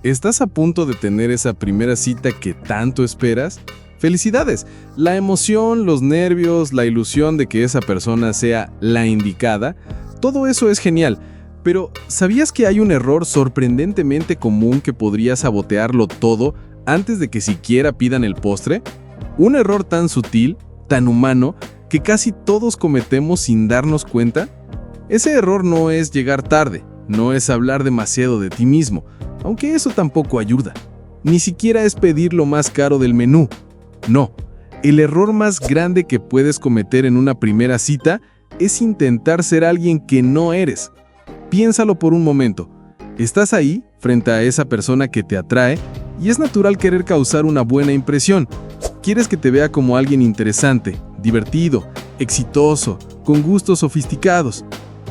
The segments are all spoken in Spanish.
¿Estás a punto de tener esa primera cita que tanto esperas? ¡Felicidades! La emoción, los nervios, la ilusión de que esa persona sea la indicada, todo eso es genial. Pero, ¿sabías que hay un error sorprendentemente común que podría sabotearlo todo antes de que siquiera pidan el postre? Un error tan sutil, tan humano, que casi todos cometemos sin darnos cuenta. Ese error no es llegar tarde, no es hablar demasiado de ti mismo, aunque eso tampoco ayuda. Ni siquiera es pedir lo más caro del menú. No, el error más grande que puedes cometer en una primera cita es intentar ser alguien que no eres. Piénsalo por un momento. Estás ahí, frente a esa persona que te atrae, y es natural querer causar una buena impresión. Quieres que te vea como alguien interesante, divertido, exitoso, con gustos sofisticados.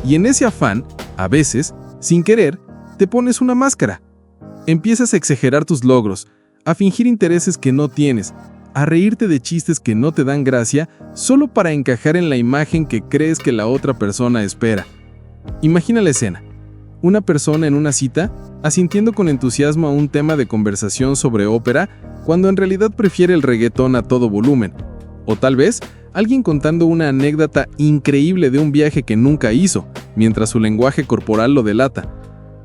Y en ese afán, a veces, sin querer, te pones una máscara. Empiezas a exagerar tus logros, a fingir intereses que no tienes, a reírte de chistes que no te dan gracia solo para encajar en la imagen que crees que la otra persona espera. Imagina la escena. Una persona en una cita, asintiendo con entusiasmo a un tema de conversación sobre ópera, cuando en realidad prefiere el reggaetón a todo volumen. O tal vez, alguien contando una anécdota increíble de un viaje que nunca hizo, mientras su lenguaje corporal lo delata.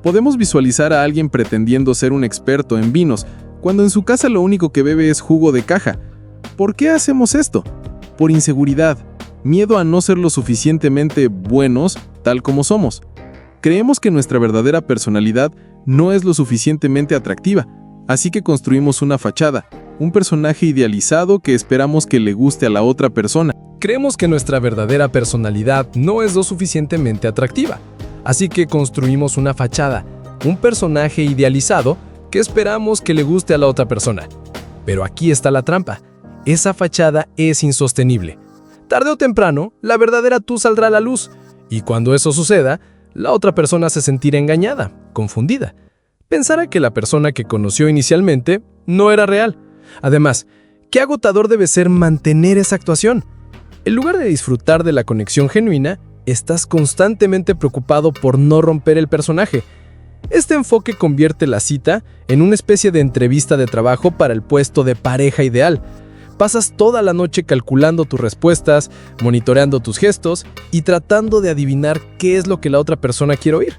Podemos visualizar a alguien pretendiendo ser un experto en vinos, cuando en su casa lo único que bebe es jugo de caja. ¿Por qué hacemos esto? Por inseguridad, miedo a no ser lo suficientemente buenos tal como somos. Creemos que nuestra verdadera personalidad no es lo suficientemente atractiva, así que construimos una fachada, un personaje idealizado que esperamos que le guste a la otra persona. Creemos que nuestra verdadera personalidad no es lo suficientemente atractiva, así que construimos una fachada, un personaje idealizado que esperamos que le guste a la otra persona. Pero aquí está la trampa. Esa fachada es insostenible. Tarde o temprano, la verdadera tú saldrá a la luz, y cuando eso suceda, la otra persona se sentirá engañada, confundida. Pensará que la persona que conoció inicialmente no era real. Además, qué agotador debe ser mantener esa actuación. En lugar de disfrutar de la conexión genuina, estás constantemente preocupado por no romper el personaje. Este enfoque convierte la cita en una especie de entrevista de trabajo para el puesto de pareja ideal. Pasas toda la noche calculando tus respuestas, monitoreando tus gestos y tratando de adivinar qué es lo que la otra persona quiere oír.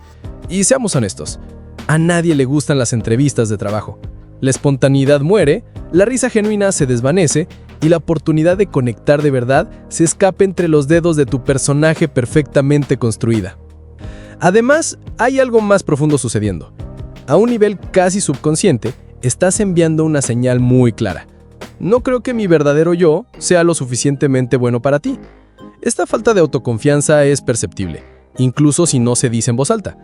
Y seamos honestos, a nadie le gustan las entrevistas de trabajo. La espontaneidad muere, la risa genuina se desvanece y la oportunidad de conectar de verdad se escapa entre los dedos de tu personaje perfectamente construida. Además, hay algo más profundo sucediendo. A un nivel casi subconsciente, estás enviando una señal muy clara. No creo que mi verdadero yo sea lo suficientemente bueno para ti. Esta falta de autoconfianza es perceptible, incluso si no se dice en voz alta.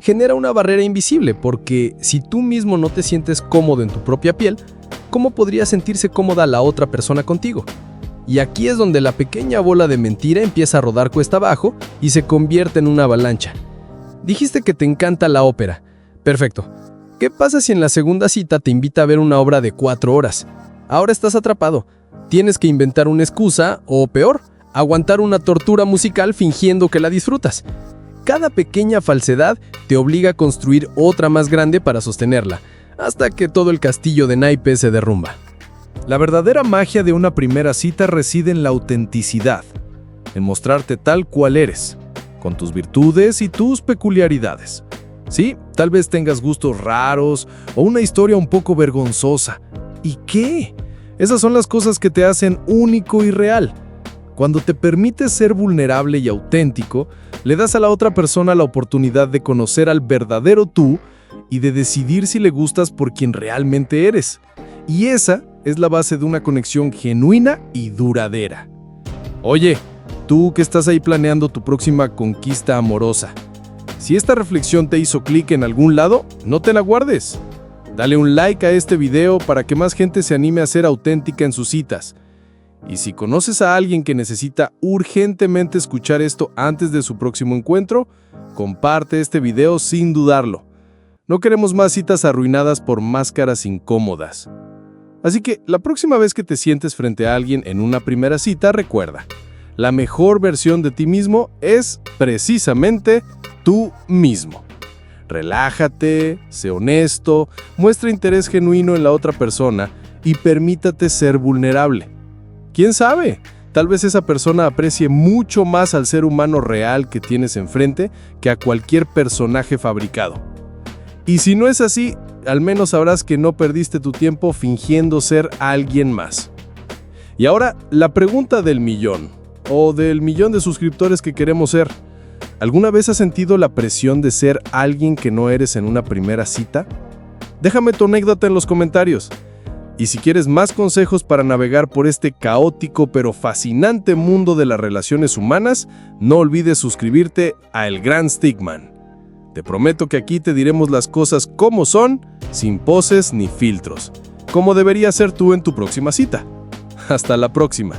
Genera una barrera invisible porque si tú mismo no te sientes cómodo en tu propia piel, ¿cómo podría sentirse cómoda la otra persona contigo? Y aquí es donde la pequeña bola de mentira empieza a rodar cuesta abajo y se convierte en una avalancha. Dijiste que te encanta la ópera. Perfecto. ¿Qué pasa si en la segunda cita te invita a ver una obra de 4 horas? Ahora estás atrapado. Tienes que inventar una excusa o, peor, aguantar una tortura musical fingiendo que la disfrutas. Cada pequeña falsedad te obliga a construir otra más grande para sostenerla, hasta que todo el castillo de naipes se derrumba. La verdadera magia de una primera cita reside en la autenticidad, en mostrarte tal cual eres, con tus virtudes y tus peculiaridades. Sí, tal vez tengas gustos raros o una historia un poco vergonzosa. ¿Y qué? Esas son las cosas que te hacen único y real. Cuando te permites ser vulnerable y auténtico, le das a la otra persona la oportunidad de conocer al verdadero tú y de decidir si le gustas por quien realmente eres. Y esa es la base de una conexión genuina y duradera. Oye, tú que estás ahí planeando tu próxima conquista amorosa, si esta reflexión te hizo clic en algún lado, no te la guardes. Dale un like a este video para que más gente se anime a ser auténtica en sus citas. Y si conoces a alguien que necesita urgentemente escuchar esto antes de su próximo encuentro, comparte este video sin dudarlo. No queremos más citas arruinadas por máscaras incómodas. Así que la próxima vez que te sientes frente a alguien en una primera cita, recuerda, la mejor versión de ti mismo es precisamente tú mismo. Relájate, sé honesto, muestra interés genuino en la otra persona y permítate ser vulnerable. ¿Quién sabe? Tal vez esa persona aprecie mucho más al ser humano real que tienes enfrente que a cualquier personaje fabricado. Y si no es así, al menos sabrás que no perdiste tu tiempo fingiendo ser alguien más. Y ahora, la pregunta del millón, o del millón de suscriptores que queremos ser. ¿Alguna vez has sentido la presión de ser alguien que no eres en una primera cita? Déjame tu anécdota en los comentarios. Y si quieres más consejos para navegar por este caótico pero fascinante mundo de las relaciones humanas, no olvides suscribirte a El Gran Stickman. Te prometo que aquí te diremos las cosas como son, sin poses ni filtros, como deberías ser tú en tu próxima cita. Hasta la próxima.